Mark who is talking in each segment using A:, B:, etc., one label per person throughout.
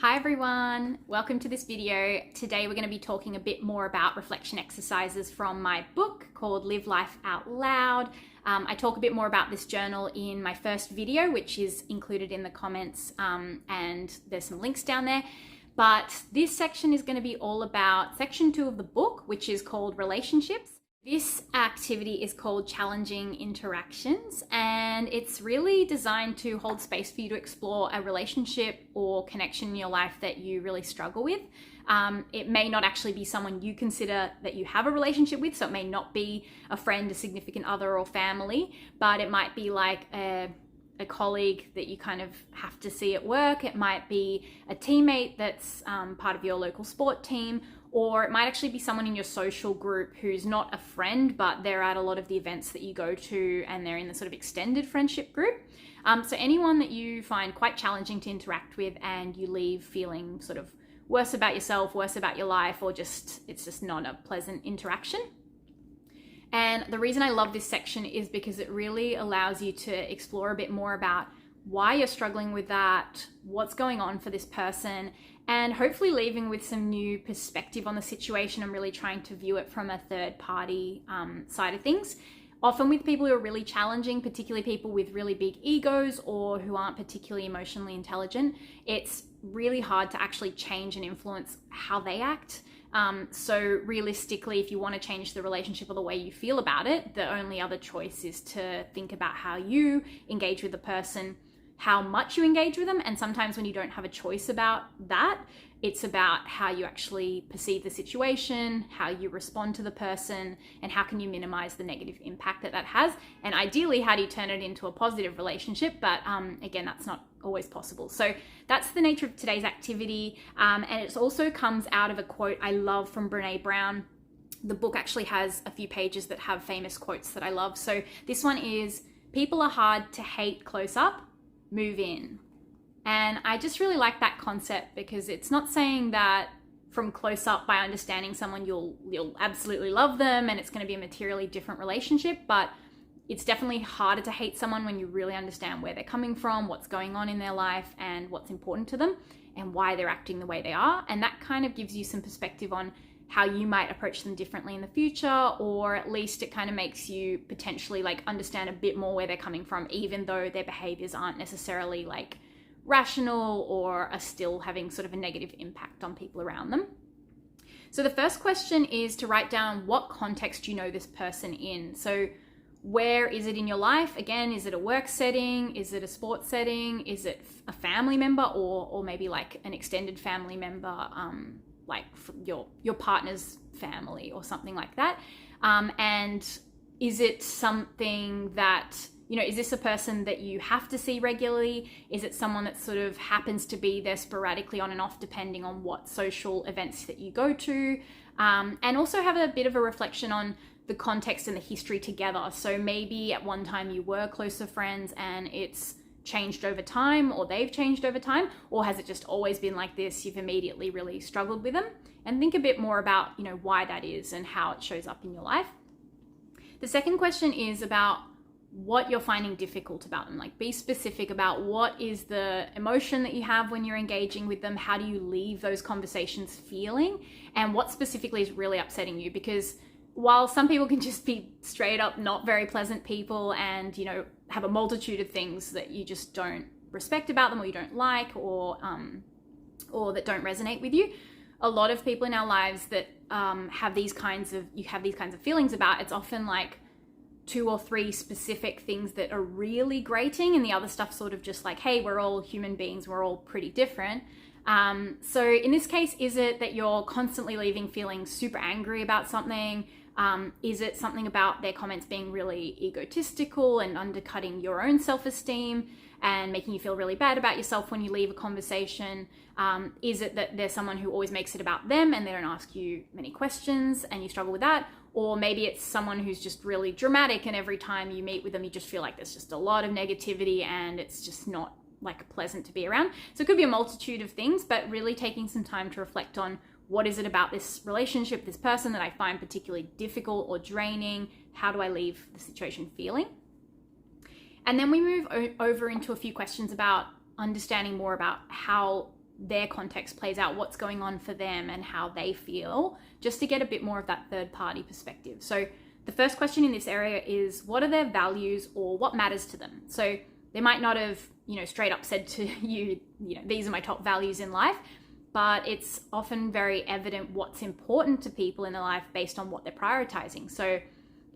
A: Hi everyone, welcome to this video. Today we're going to be talking a bit more about reflection exercises from my book called Live Life Out Loud. I talk a bit more about this journal in my first video, which is included in the comments, and there's some links down there. But this section is going to be all about section 2 of the book, which is called Relationships. This activity is called Challenging Interactions, and it's really designed to hold space for you to explore a relationship or connection in your life that you really struggle with. It may not actually be someone you consider that you have a relationship with, so it may not be a friend, a significant other, or family, but it might be like a colleague that you kind of have to see at work. It might be a teammate that's part of your local sport team, or it might actually be someone in your social group who's not a friend, but they're at a lot of the events that you go to and they're in the sort of extended friendship group. So anyone that you find quite challenging to interact with and you leave feeling sort of worse about yourself, worse about your life, or just it's just not a pleasant interaction. And the reason I love this section is because it really allows you to explore a bit more about why you're struggling with that, what's going on for this person, and hopefully leaving with some new perspective on the situation and really trying to view it from a third party side of things. Often with people who are really challenging, particularly people with really big egos or who aren't particularly emotionally intelligent, it's really hard to actually change and influence how they act. So realistically, if you want to change the relationship or the way you feel about it, the only other choice is to think about how you engage with the person, how much you engage with them. And sometimes when you don't have a choice about that, it's about how you actually perceive the situation, how you respond to the person, and how can you minimize the negative impact that has. And ideally, how do you turn it into a positive relationship? But again, that's not always possible. So that's the nature of today's activity. And it also comes out of a quote I love from Brené Brown. The book actually has a few pages that have famous quotes that I love. So this one is, "People are hard to hate close up, move in." And I just really like that concept because it's not saying that from close up, by understanding someone, you'll absolutely love them and it's going to be a materially different relationship, but it's definitely harder to hate someone when you really understand where they're coming from, what's going on in their life, and what's important to them, and why they're acting the way they are. And that kind of gives you some perspective on how you might approach them differently in the future, or at least it kind of makes you potentially like understand a bit more where they're coming from, even though their behaviors aren't necessarily like rational or are still having sort of a negative impact on people around them. So the first question is to write down what context you know this person in. So where is it in your life? Again, is it a work setting? Is it a sports setting? Is it a family member, or maybe like an extended family member, like your partner's family or something like that? And is it something that, is this a person that you have to see regularly? Is it someone that sort of happens to be there sporadically on and off depending on what social events that you go to? And also have a bit of a reflection on the context and the history together. So maybe at one time you were closer friends and it's changed over time, or they've changed over time, or has it just always been like this? You've immediately really struggled with them. And think a bit more about, why that is and how it shows up in your life. The second question is about what you're finding difficult about them. Like, be specific about what is the emotion that you have when you're engaging with them. How do you leave those conversations feeling? And what specifically is really upsetting you? Because while some people can just be straight up not very pleasant people and, have a multitude of things that you just don't respect about them, or you don't like, or that don't resonate with you, a lot of people in our lives that have these kinds of feelings about, it's often like 2 or 3 specific things that are really grating, and the other stuff sort of just like, hey, we're all human beings, we're all pretty different. So in this case, is it that you're constantly leaving feeling super angry about something? Is it something about their comments being really egotistical and undercutting your own self-esteem and making you feel really bad about yourself when you leave a conversation? Is it that there's someone who always makes it about them and they don't ask you many questions and you struggle with that? Or maybe it's someone who's just really dramatic and every time you meet with them, you just feel like there's just a lot of negativity and it's just not like pleasant to be around. So it could be a multitude of things, but really taking some time to reflect on, what is it about this relationship, this person, that I find particularly difficult or draining? How do I leave the situation feeling? And then we move over into a few questions about understanding more about how their context plays out, what's going on for them and how they feel, just to get a bit more of that third party perspective. So the first question in this area is, what are their values or what matters to them? So they might not have, straight up said to you, these are my top values in life, but it's often very evident what's important to people in their life based on what they're prioritizing. So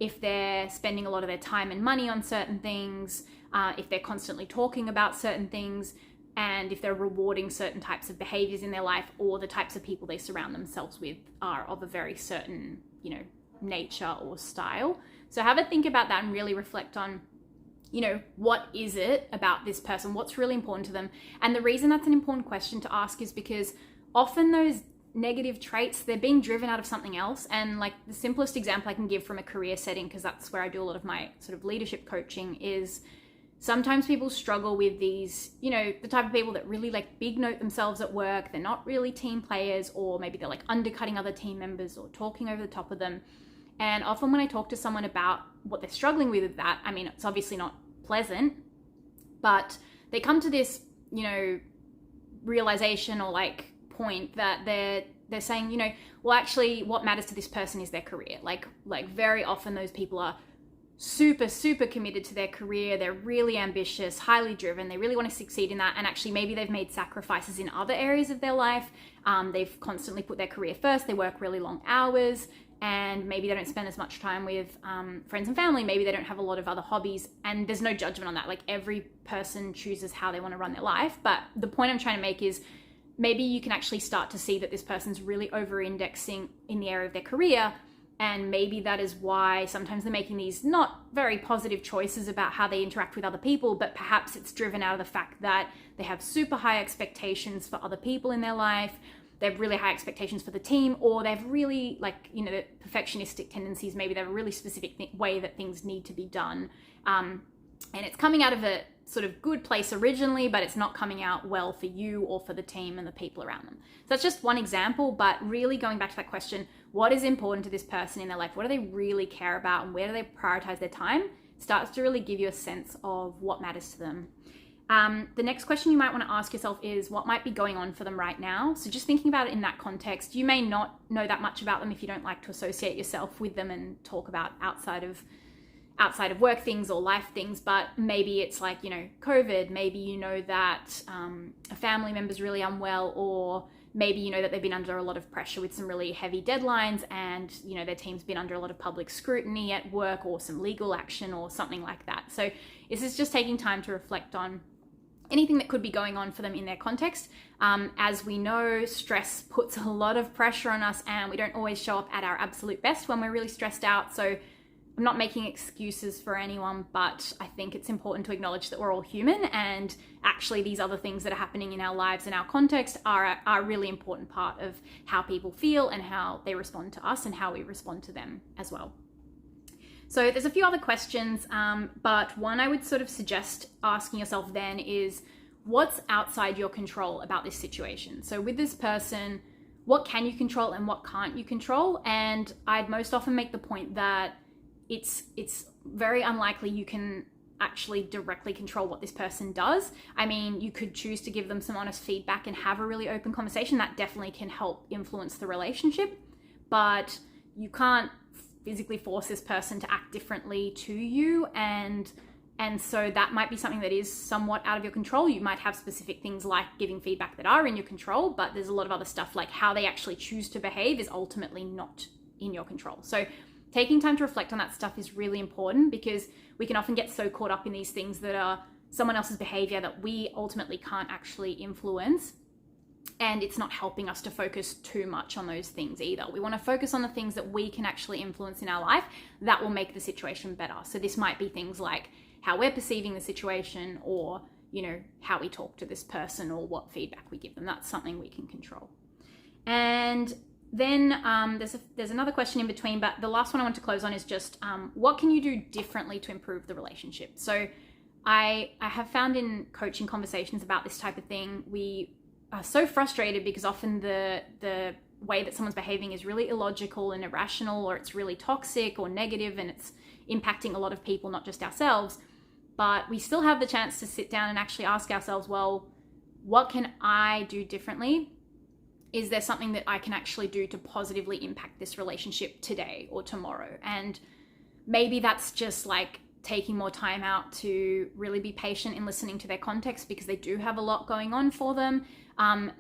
A: if they're spending a lot of their time and money on certain things, if they're constantly talking about certain things, and if they're rewarding certain types of behaviors in their life, or the types of people they surround themselves with are of a very certain, nature or style. So have a think about that and really reflect on, what is it about this person? What's really important to them? And the reason that's an important question to ask is because often those negative traits, they're being driven out of something else. And like the simplest example I can give from a career setting, because that's where I do a lot of my sort of leadership coaching, is sometimes people struggle with these, the type of people that really like big note themselves at work. They're not really team players, or maybe they're like undercutting other team members or talking over the top of them. And often when I talk to someone about what they're struggling with that, I mean, it's obviously not pleasant, but they come to this, realization or like point that they're saying, well, actually what matters to this person is their career. Like very often those people are super, super committed to their career. They're really ambitious, highly driven. They really want to succeed in that. And actually maybe they've made sacrifices in other areas of their life. They've constantly put their career first. They work really long hours, and maybe they don't spend as much time with friends and family. Maybe they don't have a lot of other hobbies, and there's no judgment on that. Like every person chooses how they want to run their life. But the point I'm trying to make is maybe you can actually start to see that this person's really over-indexing in the area of their career. And maybe that is why sometimes they're making these not very positive choices about how they interact with other people, but perhaps it's driven out of the fact that they have super high expectations for other people in their life. They have really high expectations for the team, or they have really the perfectionistic tendencies. Maybe they have a really specific way that things need to be done. And it's coming out of a sort of good place originally, but it's not coming out well for you or for the team and the people around them. So that's just one example, but really going back to that question, what is important to this person in their life? What do they really care about, and where do they prioritize their time? Starts to really give you a sense of what matters to them. The next question you might want to ask yourself is, what might be going on for them right now? So just thinking about it in that context, you may not know that much about them if you don't like to associate yourself with them and talk about outside of work things or life things, but maybe it's like, COVID, maybe that a family member's really unwell, or maybe that they've been under a lot of pressure with some really heavy deadlines, and their team's been under a lot of public scrutiny at work, or some legal action or something like that. So this is just taking time to reflect on anything that could be going on for them in their context. As we know, stress puts a lot of pressure on us, and we don't always show up at our absolute best when we're really stressed out. So I'm not making excuses for anyone, but I think it's important to acknowledge that we're all human, and actually these other things that are happening in our lives and our context are a really important part of how people feel and how they respond to us and how we respond to them as well. So there's a few other questions, but one I would sort of suggest asking yourself then is, what's outside your control about this situation? So with this person, what can you control and what can't you control? And I'd most often make the point that it's very unlikely you can actually directly control what this person does. I mean, you could choose to give them some honest feedback and have a really open conversation. That definitely can help influence the relationship, but you can't physically force this person to act differently to you, and so that might be something that is somewhat out of your control. You might have specific things like giving feedback that are in your control, but there's a lot of other stuff like how they actually choose to behave is ultimately not in your control. So taking time to reflect on that stuff is really important, because we can often get so caught up in these things that are someone else's behavior that we ultimately can't actually influence. And it's not helping us to focus too much on those things either. We want to focus on the things that we can actually influence in our life that will make the situation better. So this might be things like how we're perceiving the situation, or, how we talk to this person, or what feedback we give them. That's something we can control. And then there's another question in between, but the last one I want to close on is just what can you do differently to improve the relationship? So I have found in coaching conversations about this type of thing, we are so frustrated because often the way that someone's behaving is really illogical and irrational, or it's really toxic or negative, and it's impacting a lot of people, not just ourselves. But we still have the chance to sit down and actually ask ourselves, well, what can I do differently? Is there something that I can actually do to positively impact this relationship today or tomorrow? And maybe that's just like taking more time out to really be patient in listening to their context, because they do have a lot going on for them.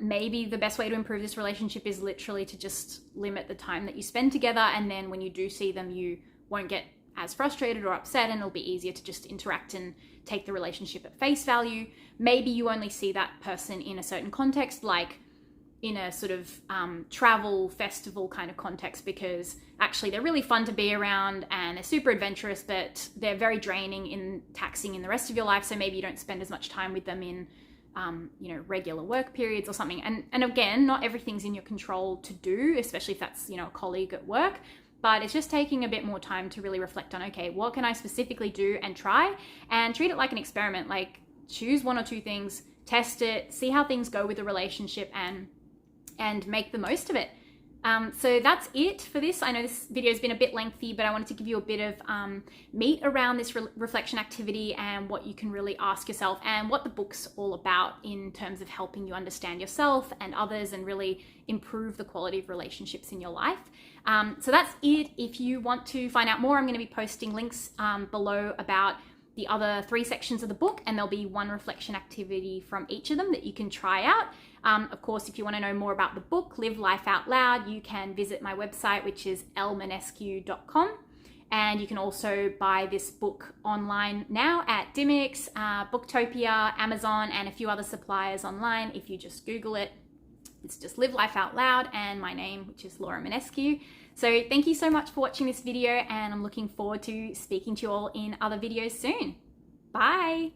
A: Maybe the best way to improve this relationship is literally to just limit the time that you spend together. And then when you do see them, you won't get as frustrated or upset, and it'll be easier to just interact and take the relationship at face value. Maybe you only see that person in a certain context, like in a sort of travel festival kind of context, because actually they're really fun to be around and they're super adventurous, but they're very draining and taxing in the rest of your life. So maybe you don't spend as much time with them in regular work periods or something. And again, not everything's in your control to do, especially if that's, a colleague at work. But it's just taking a bit more time to really reflect on, okay, what can I specifically do and try, and treat it like an experiment. Like, choose one or two things, test it, see how things go with the relationship, and make the most of it. So that's it for this. I know this video has been a bit lengthy, but I wanted to give you a bit of meat around this reflection activity and what you can really ask yourself, and what the book's all about in terms of helping you understand yourself and others and really improve the quality of relationships in your life. So that's it. If you want to find out more, I'm going to be posting links below about the other 3 sections of the book, and there'll be one reflection activity from each of them that you can try out. Of course, if you want to know more about the book, Live Life Out Loud, you can visit my website, which is elmanescu.com. And you can also buy this book online now at Dymocks, Booktopia, Amazon, and a few other suppliers online. If you just Google it, it's just Live Life Out Loud and my name, which is Laura Manescu. So thank you so much for watching this video, and I'm looking forward to speaking to you all in other videos soon. Bye.